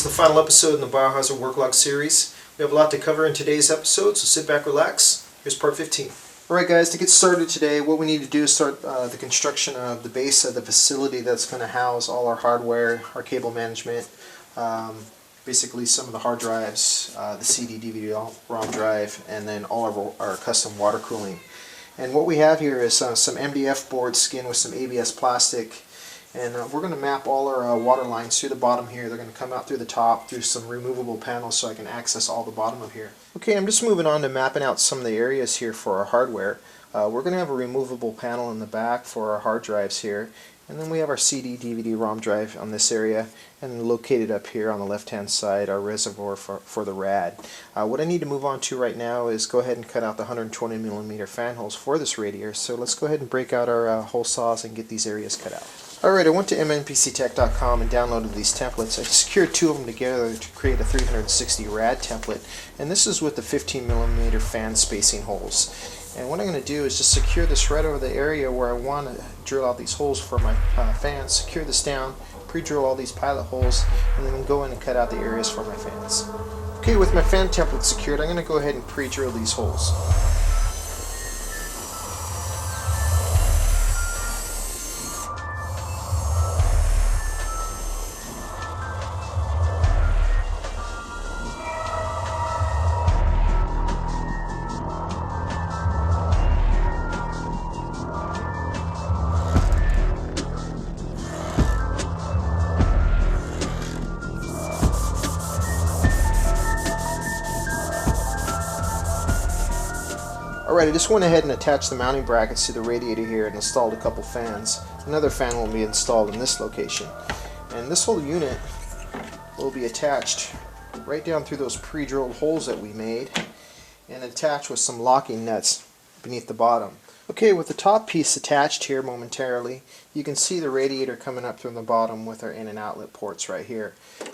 is the final episode in the Biohazard Work Log series. We have a lot to cover in today's episode, so sit back, relax. Here's part 15. Alright guys, to get started today, what we need to do is start the construction of the base of the facility that's going to house all our hardware, our cable management, basically some of the hard drives, the CD, DVD, ROM drive, and then all of our custom water cooling. And what we have here is some MDF board skinned with some ABS plastic, and we're going to map all our water lines through the bottom here. They're going to come out through the top through some removable panels so I can access all the bottom of here. Okay, I'm just moving on to mapping out some of the areas here for our hardware. We're going to have a removable panel in the back for our hard drives here, and then we have our CD, DVD, ROM drive on this area, and located up here on the left hand side our reservoir for the rad. What I need to move on to right now is go ahead and cut out the 120mm fan holes for this radiator, so let's go ahead and break out our hole saws and get these areas cut out. Alright, I went to mnpctech.com and downloaded these templates. I secured two of them together to create a 360 rad template, and this is with the 15mm fan spacing holes. And what I'm going to do is just secure this right over the area where I want to drill out these holes for my fans, secure this down, pre-drill all these pilot holes, and then go in and cut out the areas for my fans. Okay, with my fan template secured, I'm going to go ahead and pre-drill these holes. Alright, I just went ahead and attached the mounting brackets to the radiator here and installed a couple fans. Another fan will be installed in this location. And this whole unit will be attached right down through those pre-drilled holes that we made and attached with some locking nuts beneath the bottom. Okay, with the top piece attached here momentarily, you can see the radiator coming up from the bottom with our in and outlet ports right here.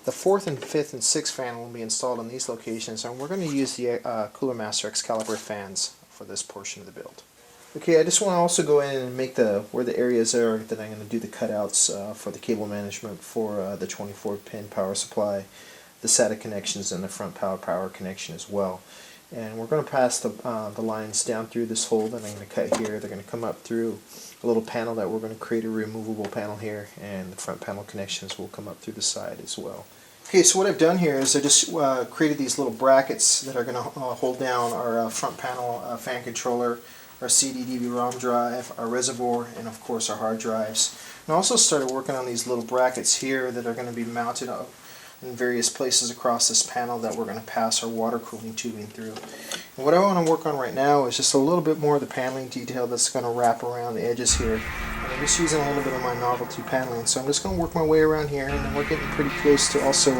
The 4th and 5th and 6th fan will be installed in these locations, and we're going to use the Cooler Master Excalibur fans for this portion of the build. Okay, I just want to also go in and make where the areas are that I'm going to do the cutouts for the cable management for the 24-pin power supply, the SATA connections, and the front power connection as well. And we're going to pass the lines down through this hole that I'm going to cut here. They're going to come up through a little panel that we're going to create a removable panel here, and the front panel connections will come up through the side as well. Okay, so what I've done here is I just created these little brackets that are going to hold down our front panel fan controller, our CD, DVD, ROM drive, our reservoir, and of course our hard drives. And I also started working on these little brackets here that are going to be mounted up in various places across this panel that we're going to pass our water cooling tubing through. And what I want to work on right now is just a little bit more of the paneling detail that's going to wrap around the edges here. And I'm just using a little bit of my novelty paneling, so I'm just going to work my way around here, and then we're getting pretty close to also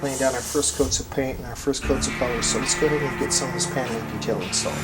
laying down our first coats of paint and our first coats of color. So let's go ahead and get some of this paneling detail installed.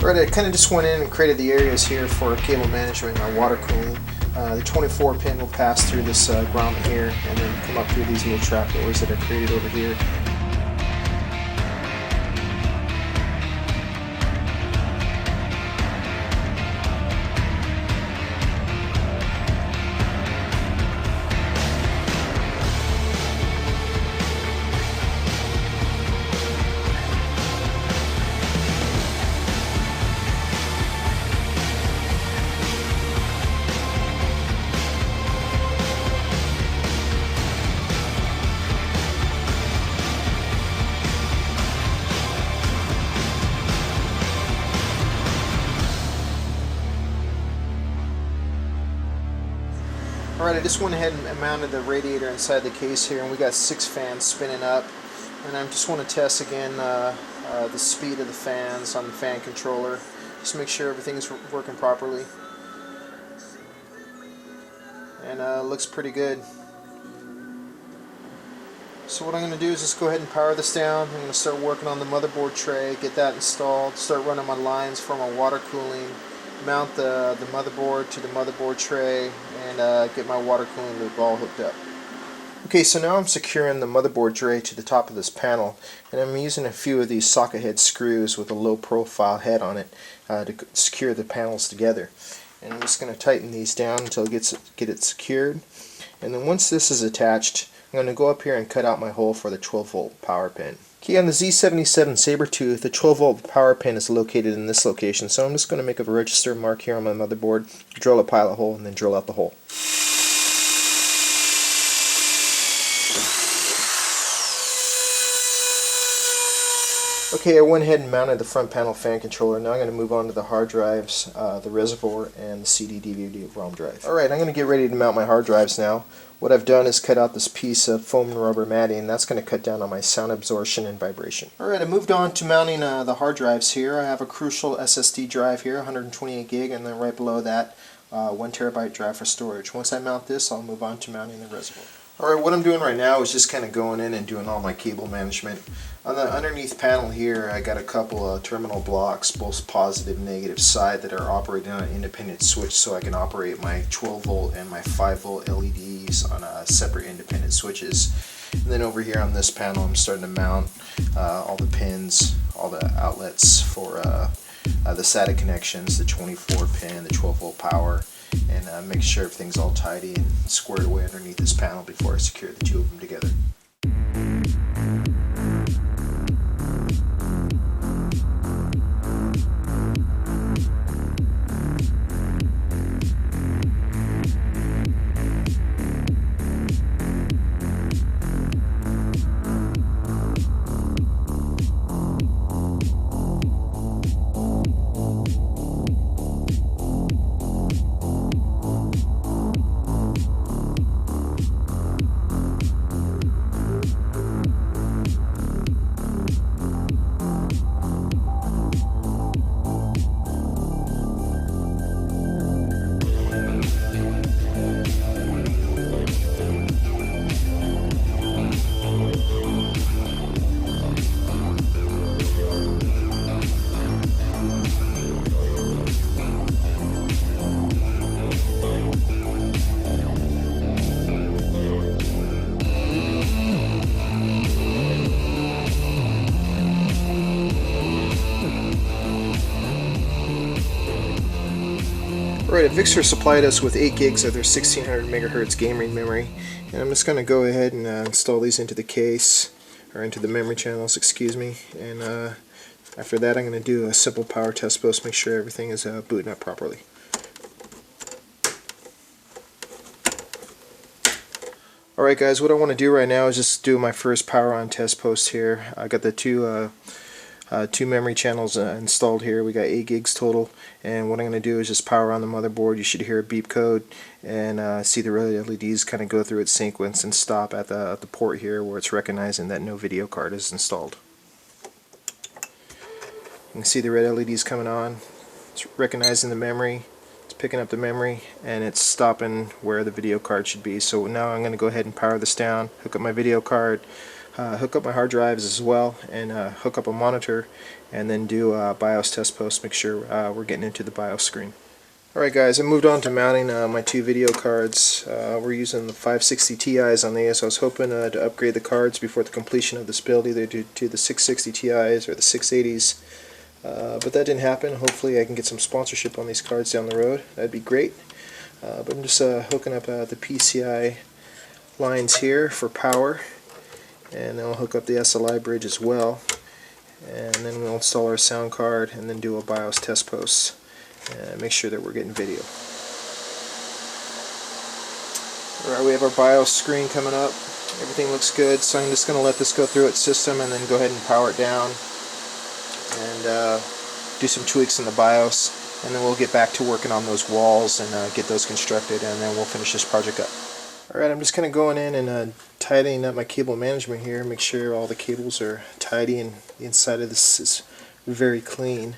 Alright, I kind of just went in and created the areas here for cable management and our water cooling. The 24 pin will pass through this grommet here and then come up through these little trap doors that I created over here. Alright, I just went ahead and mounted the radiator inside the case here, and we got 6 fans spinning up. And I just want to test again the speed of the fans on the fan controller. Just make sure everything's working properly. And looks pretty good. So what I'm going to do is just go ahead and power this down. I'm going to start working on the motherboard tray, get that installed, start running my lines for my water cooling, mount the motherboard to the motherboard tray, and get my water cooling loop all hooked up. Okay, so now I'm securing the motherboard tray to the top of this panel, and I'm using a few of these socket head screws with a low profile head on it to secure the panels together. And I'm just going to tighten these down until get it secured. And then once this is attached, I'm going to go up here and cut out my hole for the 12 volt power pin. Okay, on the Z77 Sabertooth, the 12 volt power pin is located in this location, so I'm just going to make a register mark here on my motherboard, drill a pilot hole, and then drill out the hole. Okay, I went ahead and mounted the front panel fan controller. Now I'm going to move on to the hard drives, the reservoir, and the CD DVD ROM drive. Alright, I'm going to get ready to mount my hard drives now. What I've done is cut out this piece of foam and rubber matting, and that's going to cut down on my sound absorption and vibration. Alright, I moved on to mounting the hard drives here. I have a Crucial SSD drive here, 128 gig, and then right below that, 1 terabyte drive for storage. Once I mount this, I'll move on to mounting the reservoir. Alright, what I'm doing right now is just kind of going in and doing all my cable management. On the underneath panel here, I got a couple of terminal blocks, both positive and negative side, that are operating on an independent switch, so I can operate my 12 volt and my 5 volt LEDs on separate independent switches. And then over here on this panel, I'm starting to mount all the pins, all the outlets for the SATA connections, the 24 pin, the 12 volt power, and make sure everything's all tidy and squared away underneath this panel before I secure the two of them together. Alright, Avexir supplied us with 8 gigs of their 1600 megahertz gaming memory, and I'm just going to go ahead and install these into the case, or into the memory channels, excuse me, and after that I'm going to do a simple power test post, make sure everything is booting up properly. Alright guys, what I want to do right now is just do my first power on test post here. I got the two memory channels installed here. We got 8 gigs total, and what I'm going to do is just power on the motherboard. You should hear a beep code and see the red LEDs kind of go through its sequence and stop at the port here where it's recognizing that no video card is installed. You can see the red LEDs coming on. It's recognizing the memory, it's picking up the memory, and it's stopping where the video card should be. So now I'm going to go ahead and power this down, hook up my video card, hook up my hard drives as well, and hook up a monitor, and then do a BIOS test post, make sure we're getting into the BIOS screen. Alright guys, I moved on to mounting my two video cards. We're using the 560 Ti's on these. I was hoping to upgrade the cards before the completion of this build, either to the 660 Ti's or the 680s, but that didn't happen. Hopefully I can get some sponsorship on these cards down the road. That'd be great. But I'm just hooking up the PCI lines here for power, and then we'll hook up the SLI bridge as well, and then we'll install our sound card and then do a BIOS test post and make sure that we're getting video. Alright, we have our BIOS screen coming up. Everything looks good, so I'm just going to let this go through its system and then go ahead and power it down and do some tweaks in the BIOS, and then we'll get back to working on those walls and get those constructed, and then we'll finish this project up. Alright, I'm just kind of going in and tidying up my cable management here, make sure all the cables are tidy and the inside of this is very clean.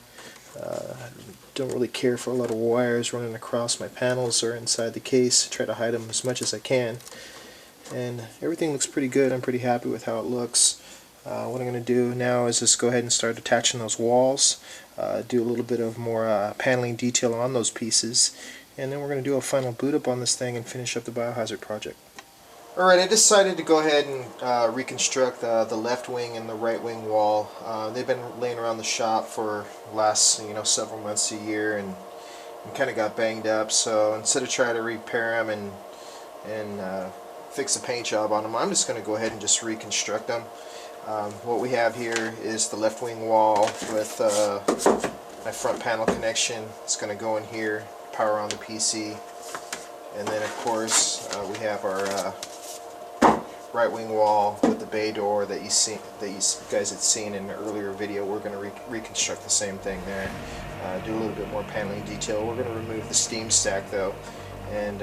Don't really care for a lot of wires running across my panels or inside the case. Try to hide them as much as I can. And everything looks pretty good. I'm pretty happy with how it looks. What I'm going to do now is just go ahead and start attaching those walls, do a little bit of more paneling detail on those pieces, and then we're going to do a final boot up on this thing and finish up the Biohazard project. Alright, I decided to go ahead and reconstruct the left wing and the right wing wall. They've been laying around the shop for the last several months, a year, and kind of got banged up. So instead of trying to repair them and fix a paint job on them, I'm just going to go ahead and just reconstruct them. What we have here is the left wing wall with my front panel connection. It's going to go in here, power on the PC, and then of course we have our right wing wall with the bay door that you guys had seen in an earlier video. We're going to reconstruct the same thing there. Do a little bit more paneling detail. We're going to remove the steam stack though, and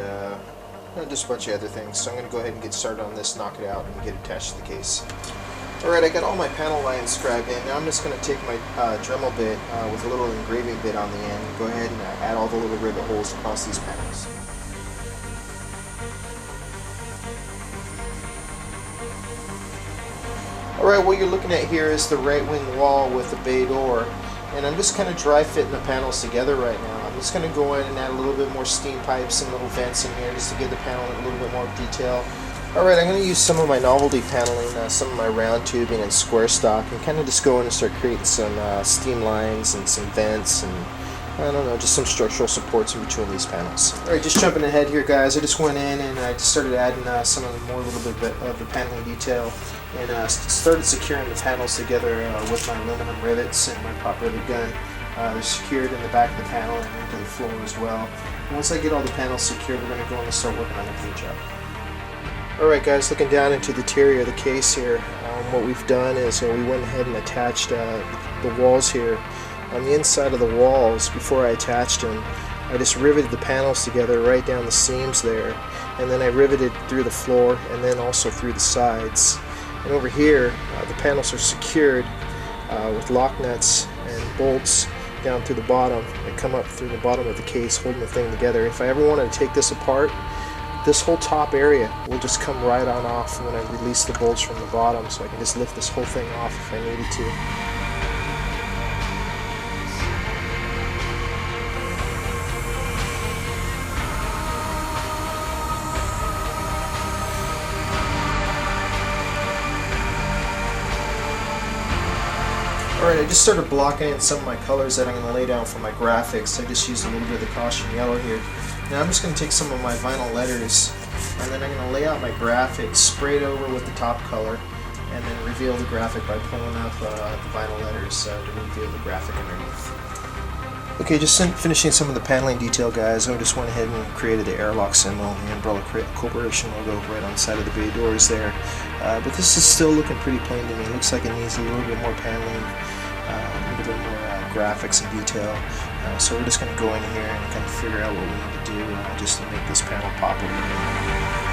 just a bunch of other things. So I'm going to go ahead and get started on this, knock it out, and get it attached to the case. Alright, I got all my panel lines scribed in. Now I'm just going to take my Dremel bit with a little engraving bit on the end and go ahead and add all the little rivet holes across these panels. Alright, what you're looking at here is the right wing wall with the bay door, and I'm just kind of dry fitting the panels together right now. I'm just going to go in and add a little bit more steam pipes and little vents in here just to give the panel a little bit more detail. Alright, I'm going to use some of my novelty paneling, some of my round tubing and square stock, and kind of just go in and start creating some steam lines and some vents and I don't know, just some structural supports in between these panels. Alright, just jumping ahead here guys, I just went in and I just started adding some of the more little bit of the paneling detail and started securing the panels together with my aluminum rivets and my pop rivet gun. They're secured in the back of the panel and into the floor as well. And once I get all the panels secured, we're going to go in and start working on the paint job. Alright guys, looking down into the interior of the case here, what we've done is we went ahead and attached the walls here. On the inside of the walls, before I attached them, I just riveted the panels together right down the seams there, and then I riveted through the floor and then also through the sides. And over here, the panels are secured with lock nuts and bolts down through the bottom that come up through the bottom of the case, holding the thing together. If I ever wanted to take this apart, this whole top area will just come right on off when I release the bolts from the bottom, so I can just lift this whole thing off if I needed to. Alright, I just started blocking in some of my colors that I'm going to lay down for my graphics. I just used a little bit of the caution yellow here. Now I'm just going to take some of my vinyl letters and then I'm going to lay out my graphics, spray it over with the top color, and then reveal the graphic by pulling up the vinyl letters to reveal the graphic underneath. Okay, just finishing some of the paneling detail guys. I just went ahead and created the airlock symbol, the Umbrella Corporation logo right on the side of the bay doors there. But this is still looking pretty plain to me. It looks like it needs a little bit more paneling, a little bit more graphics and detail. So we're just going to go in here and kind of figure out what we need to do just to make this panel pop a little bit.